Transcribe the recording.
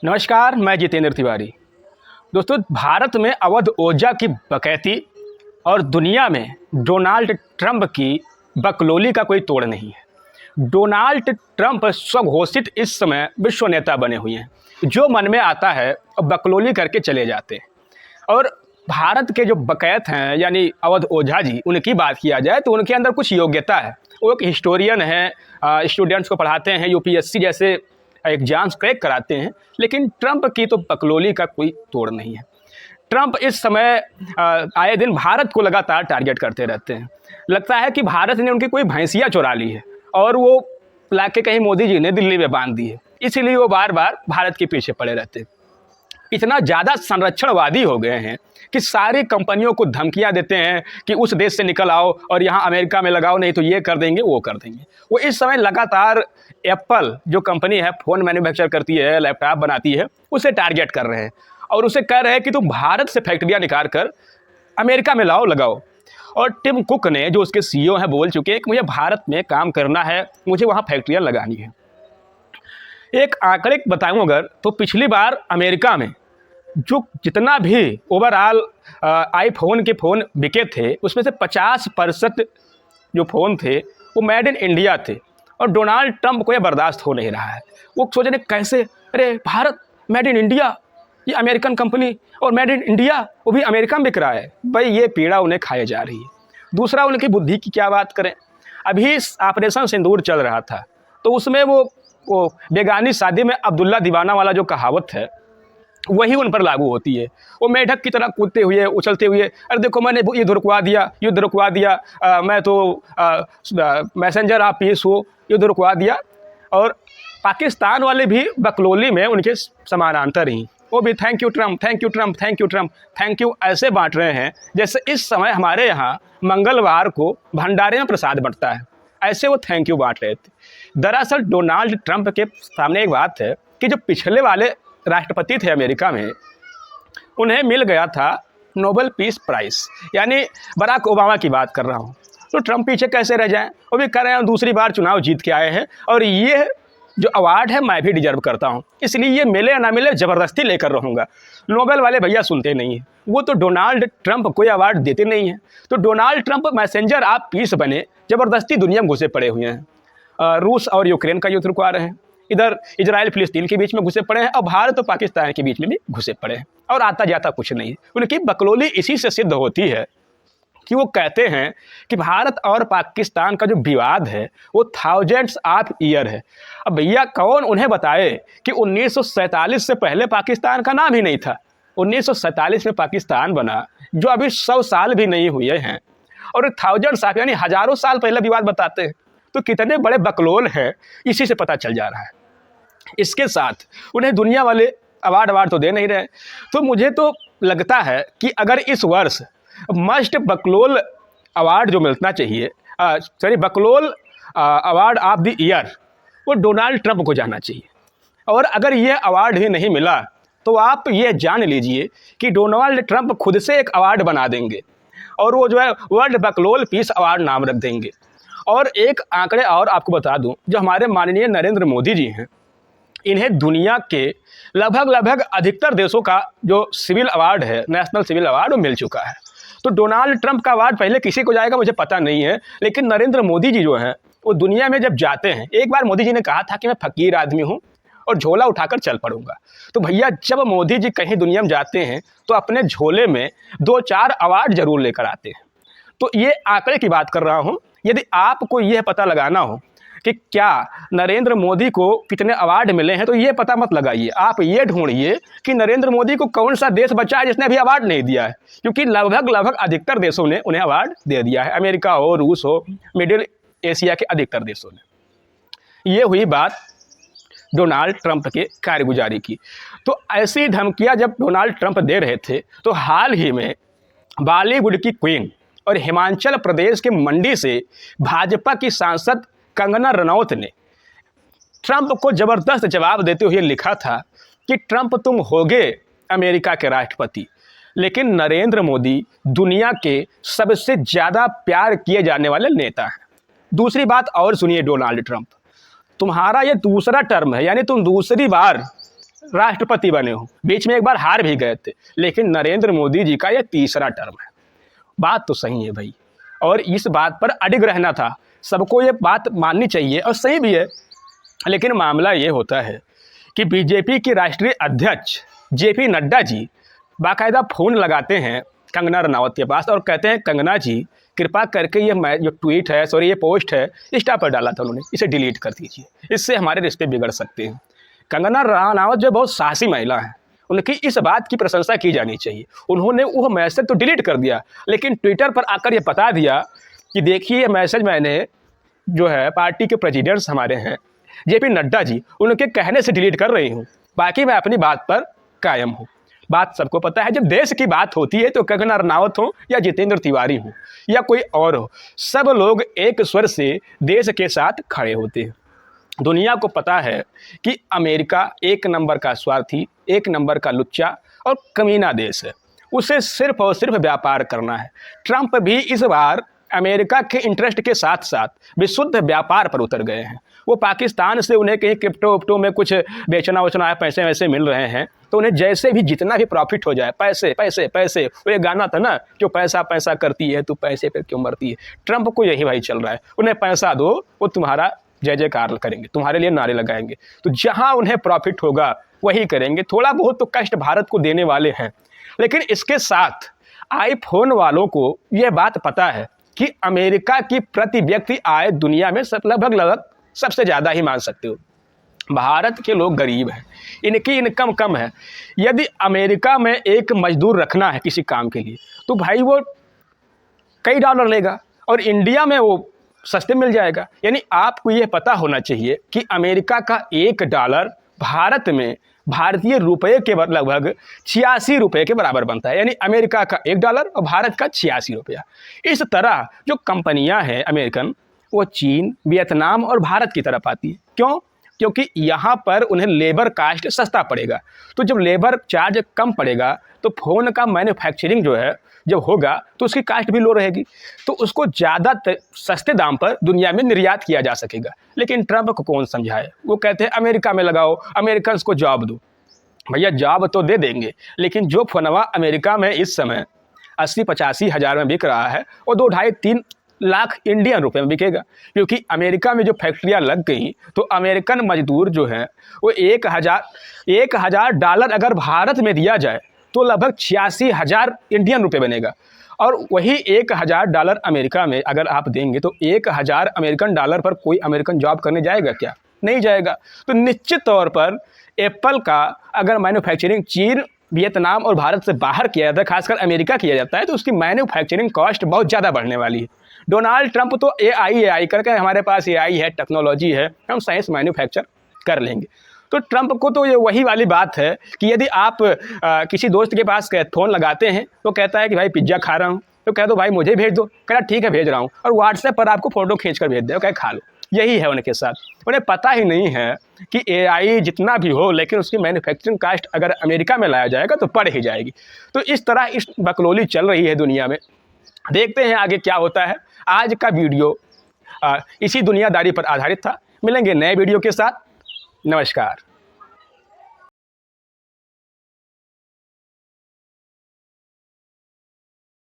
नमस्कार, मैं जितेंद्र तिवारी। दोस्तों, भारत में अवध ओझा की बकैती और दुनिया में डोनाल्ड ट्रंप की बकलोली का कोई तोड़ नहीं है। डोनाल्ड ट्रंप स्वघोषित इस समय विश्व नेता बने हुए हैं। जो मन में आता है और बकलोली करके चले जाते हैं। और भारत के जो बकैत हैं यानी अवध ओझा जी, उनकी बात किया जाए तो उनके अंदर कुछ योग्यता है। वो एक हिस्टोरियन है, स्टूडेंट्स को पढ़ाते हैं, यूपीएससी जैसे एग्जाम्स क्रैक कराते हैं। लेकिन ट्रंप की तो बकलोली का कोई तोड़ नहीं है। ट्रंप इस समय आए दिन भारत को लगातार टारगेट करते रहते हैं। लगता है कि भारत ने उनकी कोई भैंसिया चुरा ली है और वो लाके कहीं मोदी जी ने दिल्ली में बांध दी है, इसीलिए वो बार बार भारत के पीछे पड़े रहते हैं। इतना ज़्यादा संरक्षणवादी हो गए हैं कि सारी कंपनियों को धमकियां देते हैं कि उस देश से निकल आओ और यहाँ अमेरिका में लगाओ, नहीं तो ये कर देंगे वो कर देंगे। वो इस समय लगातार एप्पल जो कंपनी है, फ़ोन मैन्युफैक्चर करती है, लैपटॉप बनाती है, उसे टारगेट कर रहे हैं और उसे कह रहे हैं कि तुम भारत से फैक्ट्रियाँ निकाल कर अमेरिका में लाओ, लगाओ। और टिम कुक ने, जो उसके सीईओ हैं, बोल चुके हैं कि मुझे भारत में काम करना है, मुझे वहाँ फैक्ट्रियाँ लगानी है। एक आंकड़े बताऊँ अगर, तो पिछली बार अमेरिका में जो जितना भी ओवरऑल आईफोन के फ़ोन बिके थे, उसमें से 50% जो फ़ोन थे वो मेड इन इंडिया थे। और डोनाल्ड ट्रंप को यह बर्दाश्त हो नहीं रहा है। वो सोच रहे कैसे, अरे भारत मेड इन इंडिया, ये अमेरिकन कंपनी और मेड इन इंडिया, वो भी अमेरिका में बिक रहा है। भाई ये पीड़ा उन्हें खाए जा रही है। दूसरा, उनकी बुद्धि की क्या बात करें। अभी ऑपरेशन सिंदूर चल रहा था तो उसमें वो बेगानी शादी में अब्दुल्ला दीवाना वाला जो कहावत है वही उन पर लागू होती है। वो मेढक की तरह कूदते हुए, उछलते हुए, अरे देखो मैंने युद्ध रुकवा दिया, युद्ध रुकवा दिया, मैं तो मैसेंजर ऑफ पीस हो, युद्ध रुकवा दिया। और पाकिस्तान वाले भी बकलोली में उनके समानांतर ही, वो भी thank you Trump, thank you Trump, thank you Trump, thank you ऐसे बांट रहे हैं जैसे इस समय हमारे यहाँ मंगलवार को भंडारे में प्रसाद बंटता है, ऐसे वो थैंक यू बांट रहे थे। दरअसल डोनाल्ड ट्रंप के सामने एक बात है कि जो पिछले वाले राष्ट्रपति थे अमेरिका में, उन्हें मिल गया था नोबेल पीस प्राइज़, यानी बराक ओबामा की बात कर रहा हूँ। तो ट्रंप पीछे कैसे रह जाएं। वो भी कह रहे हैं दूसरी बार चुनाव जीत के आए हैं और ये जो अवार्ड है मैं भी डिजर्व करता हूँ, इसलिए ये मिले या ना मिले ज़बरदस्ती लेकर रहूँगा। नोबेल वाले भैया सुनते नहीं हैं, वो तो डोनाल्ड ट्रंप कोई अवार्ड देते नहीं हैं। तो Donald Trump messenger of peace बने, ज़बरदस्ती दुनिया में घुसे पड़े हुए हैं। रूस और यूक्रेन का युद्ध रुकवा रहे हैं, इधर इजराइल फिलिस्तीन के बीच में घुसे पड़े हैं और भारत और पाकिस्तान के बीच में भी घुसे पड़े हैं और आता जाता कुछ नहीं। उनकी बकलोली इसी से सिद्ध होती है कि वो कहते हैं कि भारत और पाकिस्तान का जो विवाद है वो थाउजेंड्स ऑफ ईयर है। अब भैया कौन उन्हें बताए कि 1947 से पहले पाकिस्तान का नाम ही नहीं था। 1947 में पाकिस्तान बना, जो अभी 100 साल भी नहीं हुए हैं, और थाउजेंड्स ऑफ यानी हज़ारों साल पहले विवाद बताते हैं। तो कितने बड़े बकलोल हैं, इसी से पता चल जा रहा है। इसके साथ उन्हें दुनिया वाले अवार्ड तो दे नहीं रहे। तो मुझे तो लगता है कि अगर इस वर्ष मस्ट बकलोल अवार्ड जो मिलना चाहिए, बकलोल अवार्ड ऑफ द ईयर, वो डोनाल्ड ट्रंप को जाना चाहिए। और अगर ये अवार्ड ही नहीं मिला तो आप ये जान लीजिए कि डोनाल्ड ट्रंप खुद से एक अवार्ड बना देंगे और वो जो है वर्ल्ड बकलोल पीस अवार्ड नाम रख देंगे। और एक आंकड़े और आपको बता दूं, जो हमारे माननीय नरेंद्र मोदी जी हैं, इन्हें दुनिया के लगभग अधिकतर देशों का जो सिविल अवार्ड है, नेशनल सिविल अवार्ड, वो मिल चुका है। तो डोनाल्ड ट्रंप का अवार्ड पहले किसी को जाएगा मुझे पता नहीं है, लेकिन नरेंद्र मोदी जी जो हैं वो दुनिया में जब जाते हैं, एक बार मोदी जी ने कहा था कि मैं फ़कीर आदमी हूँ और झोला उठाकर चल पड़ूंगा। तो भैया जब मोदी जी कहीं दुनिया में जाते हैं तो अपने झोले में 2-4 अवार्ड जरूर लेकर आते हैं। तो ये आंकड़े की बात कर रहा हूँ। यदि आपको यह पता लगाना हो कि क्या नरेंद्र मोदी को कितने अवार्ड मिले हैं, तो ये पता मत लगाइए, आप ये ढूंढिए कि नरेंद्र मोदी को कौन सा देश बचा है जिसने अभी अवार्ड नहीं दिया है, क्योंकि लगभग अधिकतर देशों ने उन्हें अवार्ड दे दिया है। अमेरिका हो, रूस हो, मिडिल एशिया के अधिकतर देशों ने। ये हुई बात डोनाल्ड ट्रंप के कारगुजारी की। तो ऐसी धमकियाँ जब डोनाल्ड ट्रंप दे रहे थे, तो हाल ही में बॉलीवुड की क्वीन और हिमाचल प्रदेश के मंडी से भाजपा की सांसद कंगना रनौत ने ट्रंप को जबरदस्त जवाब देते हुए लिखा था कि ट्रंप तुम होगे अमेरिका के राष्ट्रपति, लेकिन नरेंद्र मोदी दुनिया के सबसे ज़्यादा प्यार किए जाने वाले नेता हैं। दूसरी बात और सुनिए, डोनाल्ड ट्रंप, तुम्हारा ये दूसरा टर्म है, यानी तुम दूसरी बार राष्ट्रपति बने हों, बीच में एक बार हार भी गए थे, लेकिन नरेंद्र मोदी जी का यह तीसरा टर्म है। बात तो सही है भाई, और इस बात पर अडिग रहना था, सबको ये बात माननी चाहिए और सही भी है। लेकिन मामला ये होता है कि बीजेपी की राष्ट्रीय अध्यक्ष जेपी नड्डा जी बाकायदा फ़ोन लगाते हैं कंगना रनावत के पास और कहते हैं, कंगना जी कृपा करके ये जो ट्वीट है, सॉरी ये पोस्ट है, इंस्टा पर डाला था उन्होंने, इसे डिलीट कर दीजिए, इससे हमारे रिश्ते बिगड़ सकते हैं। कंगना रनावत जो बहुत साहसी महिला है, उनकी इस बात की प्रशंसा की जानी चाहिए। उन्होंने वो मैसेज तो डिलीट कर दिया, लेकिन ट्विटर पर आकर ये बता दिया कि देखिए ये मैसेज मैंने जो है पार्टी के प्रेसिडेंट्स हमारे हैं जेपी नड्डा जी, उनके कहने से डिलीट कर रही हूँ, बाकी मैं अपनी बात पर कायम हूँ। बात सबको पता है, जब देश की बात होती है तो कंगना रनावत हो या जितेंद्र तिवारी हो या कोई और हो, सब लोग एक स्वर से देश के साथ खड़े होते हैं। दुनिया को पता है कि अमेरिका एक नंबर का स्वार्थी, एक नंबर का लुच्चा और कमीना देश है, उसे सिर्फ और सिर्फ व्यापार करना है। ट्रंप भी इस बार अमेरिका के इंटरेस्ट के साथ साथ विशुद्ध व्यापार पर उतर गए हैं। वो पाकिस्तान से उन्हें कहीं क्रिप्टो विप्टो में कुछ बेचना वचना है, पैसे वैसे मिल रहे हैं, तो उन्हें जैसे भी जितना भी प्रॉफिट हो जाए, पैसे पैसे पैसे। वो ये गाना था ना, जो पैसा पैसा करती है तू पैसे पे क्यों मरती है, ट्रंप को यही भाई चल रहा है। उन्हें पैसा दो, वो तुम्हारा जय जयकार करेंगे, तुम्हारे लिए नारे लगाएंगे, तो जहाँ उन्हें प्रॉफिट होगा वही करेंगे। थोड़ा बहुत तो कष्ट भारत को देने वाले हैं, लेकिन इसके साथ आईफोन वालों को यह बात पता है कि अमेरिका की प्रति व्यक्ति आय दुनिया में लगभग सबसे ज़्यादा ही मान सकते हो। भारत के लोग गरीब हैं, इनकी इनकम कम है। यदि अमेरिका में एक मजदूर रखना है किसी काम के लिए, तो भाई वो कई डॉलर लेगा, और इंडिया में वो सस्ते मिल जाएगा। यानी आपको ये पता होना चाहिए कि अमेरिका का $1 भारत में भारतीय रुपये के लगभग 86 रुपये के बराबर बनता है। यानी अमेरिका का $1 और भारत का 86 रुपया। इस तरह जो कंपनियां हैं अमेरिकन, वो चीन, वियतनाम और भारत की तरफ आती है। क्यों? क्योंकि यहाँ पर उन्हें लेबर कास्ट सस्ता पड़ेगा। तो जब लेबर चार्ज कम पड़ेगा तो फ़ोन का मैन्युफैक्चरिंग जो है जब होगा तो उसकी कास्ट भी लो रहेगी, तो उसको ज़्यादा सस्ते दाम पर दुनिया में निर्यात किया जा सकेगा। लेकिन ट्रंप को कौन समझाए, वो कहते हैं अमेरिका में लगाओ, अमेरिकन को जॉब दो। भैया जॉब तो दे देंगे, लेकिन जो फोनवा अमेरिका में इस समय 80-85 हज़ार में बिक रहा है, वो 2-2.5-3 लाख इंडियन रुपए में बिकेगा। क्योंकि अमेरिका में जो फैक्ट्रियां लग गई, तो अमेरिकन मजदूर जो हैं वो $1,000 अगर भारत में दिया जाए तो लगभग 86,000 इंडियन रुपए बनेगा। और वही $1,000 अमेरिका में अगर आप देंगे तो 1,000 अमेरिकन डॉलर पर कोई अमेरिकन जॉब करने जाएगा क्या? नहीं जाएगा। तो निश्चित तौर पर एप्पल का अगर मैन्युफैक्चरिंग चीन, वियतनाम और भारत से बाहर किया जाता है, खासकर अमेरिका किया जाता है, तो उसकी मैन्युफैक्चरिंग कॉस्ट बहुत ज़्यादा बढ़ने वाली है। डोनाल्ड ट्रंप तो AI करके हमारे पास AI है, टेक्नोलॉजी है, हम साइंस मैन्युफैक्चर कर लेंगे। तो ट्रंप को तो ये वही वाली बात है कि यदि आप किसी दोस्त के पास फ़ोन लगाते हैं तो कहता है कि भाई पिज्ज़ा खा रहा हूँ, तो कह दो भाई मुझे भेज दो, कह रहा ठीक है भेज रहा हूँ, और व्हाट्सएप पर आपको फ़ोटो खींच कर भेज दे, कहे खा लो। यही है उनके साथ। उन्हें पता ही नहीं है कि AI जितना भी हो, लेकिन उसकी मैन्युफैक्चरिंग कास्ट अगर अमेरिका में लाया जाएगा तो बढ़ ही जाएगी। तो इस तरह इस बकलोली चल रही है दुनिया में। देखते हैं आगे क्या होता है। आज का वीडियो इसी दुनियादारी पर आधारित था। मिलेंगे नए वीडियो के साथ। नमस्कार।